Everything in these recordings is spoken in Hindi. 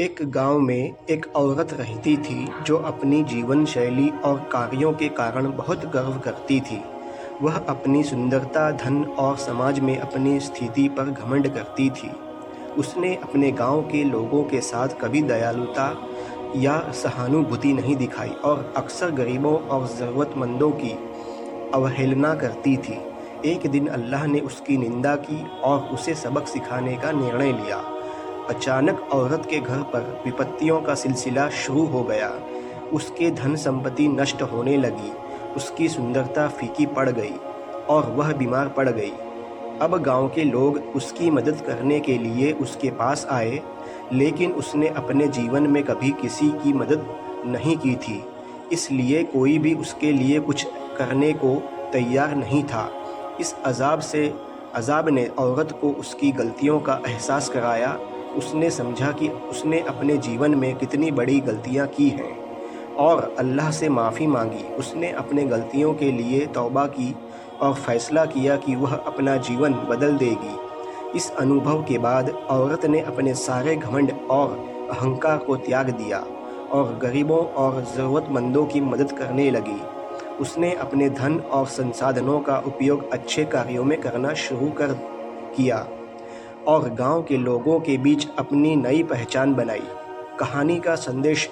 एक गांव में एक औरत रहती थी जो अपनी जीवन शैली और कार्यों के कारण बहुत गर्व करती थी। वह अपनी सुंदरता, धन और समाज में अपनी स्थिति पर घमंड करती थी। उसने अपने गांव के लोगों के साथ कभी दयालुता या सहानुभूति नहीं दिखाई और अक्सर गरीबों और ज़रूरतमंदों की अवहेलना करती थी। एक दिन अल्लाह ने उसकी निंदा की और उसे सबक सिखाने का निर्णय लिया। अचानक औरत के घर पर विपत्तियों का सिलसिला शुरू हो गया। उसके धन संपत्ति नष्ट होने लगी, उसकी सुंदरता फीकी पड़ गई और वह बीमार पड़ गई। अब गांव के लोग उसकी मदद करने के लिए उसके पास आए, लेकिन उसने अपने जीवन में कभी किसी की मदद नहीं की थी, इसलिए कोई भी उसके लिए कुछ करने को तैयार नहीं था। इस अजाब ने औरत को उसकी गलतियों का एहसास कराया। उसने समझा कि उसने अपने जीवन में कितनी बड़ी गलतियां की हैं और अल्लाह से माफ़ी मांगी। उसने अपने गलतियों के लिए तौबा की और फैसला किया कि वह अपना जीवन बदल देगी। इस अनुभव के बाद औरत ने अपने सारे घमंड और अहंकार को त्याग दिया और गरीबों और ज़रूरतमंदों की मदद करने लगी। उसने अपने धन और संसाधनों का उपयोग अच्छे कार्यों में करना शुरू कर किया और गांव के लोगों के बीच अपनी नई पहचान बनाई। कहानी का संदेश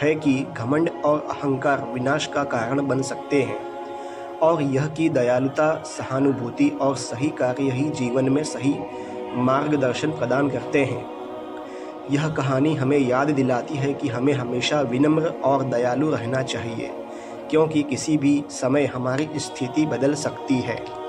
है कि घमंड और अहंकार विनाश का कारण बन सकते हैं और यह कि दयालुता, सहानुभूति और सही कार्य ही जीवन में सही मार्गदर्शन प्रदान करते हैं। यह कहानी हमें याद दिलाती है कि हमें हमेशा विनम्र और दयालु रहना चाहिए, क्योंकि किसी भी समय हमारी स्थिति बदल सकती है।